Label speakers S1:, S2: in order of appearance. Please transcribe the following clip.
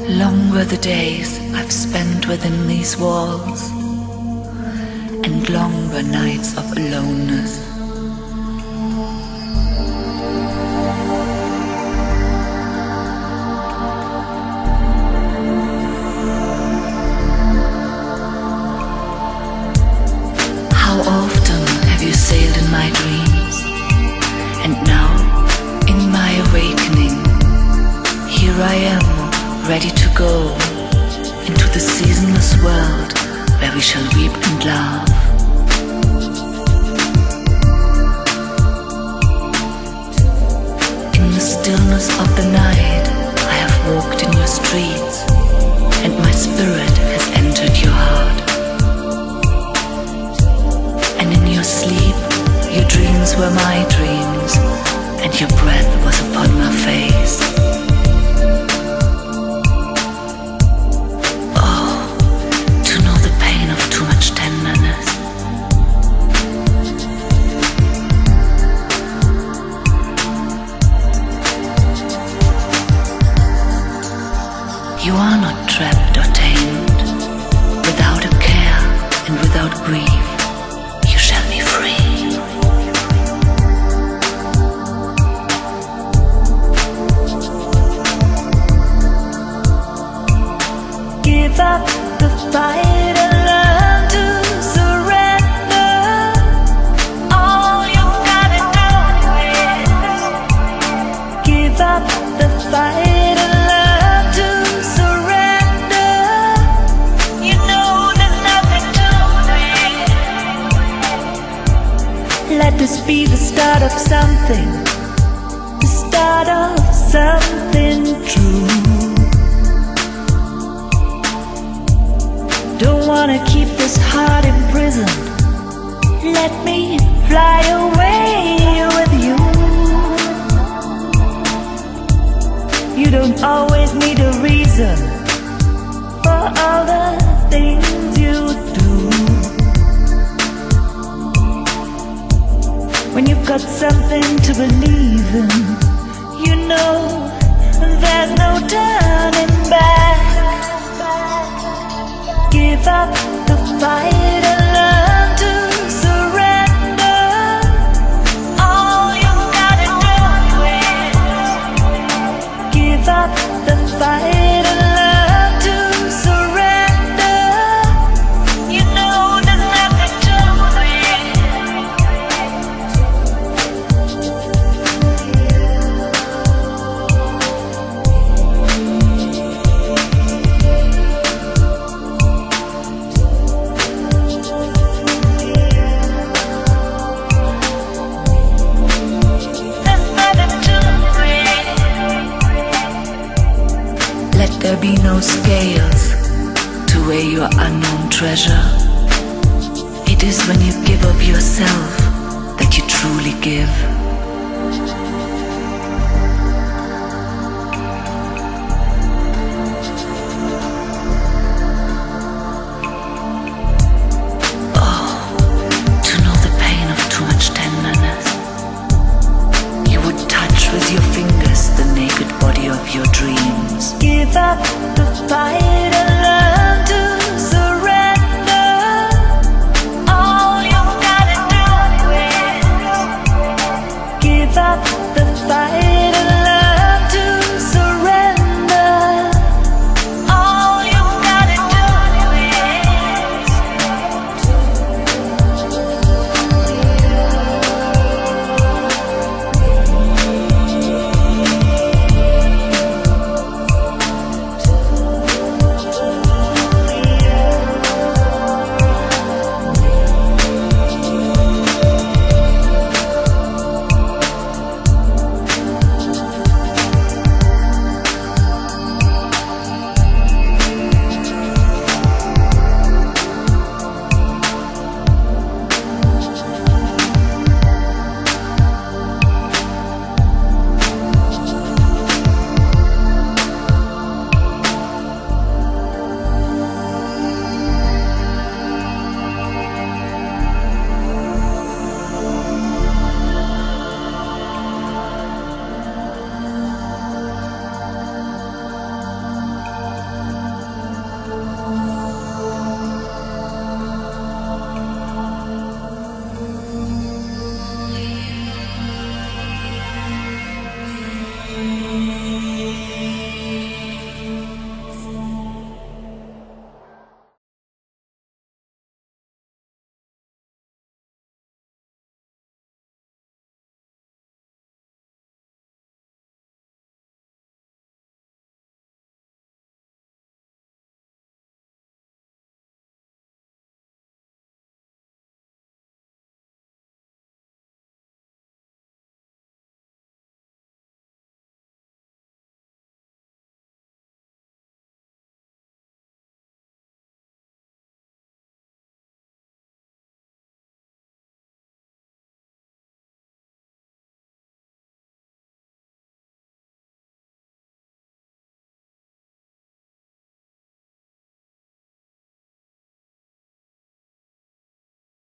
S1: Long were the days I've spent within these walls, and long were nights of aloneness. How often have you sailed in my dreams, and now, in my awakening, here I am, ready to go into the seasonless world where we shall weep and laugh. In the stillness of the night, I have walked in your streets, and my spirit has entered your heart. And in your sleep, your dreams were my dreams, and your breath was upon my face. You are not trapped or tamed. Without a care and without grief, you shall be free.
S2: Give up the fight and learn to surrender. All you gotta do is give up the fight. Let this be the start of something, the start of something true. Don't wanna keep this heart imprisoned. Let me fly away with you. You don't always need a reason for all the things you do. When you've got something to believe in, you know there's no turning back. Give up the fight and learn to surrender. All you gotta do is give up the fight and learn to surrender. You know there's nothing to
S1: There be no scales to weigh your unknown treasure. It is when you give of yourself that you truly give. Oh, to know the pain of too much tenderness. You would touch with your fingers the naked body of your dreams.
S2: Give up the fight.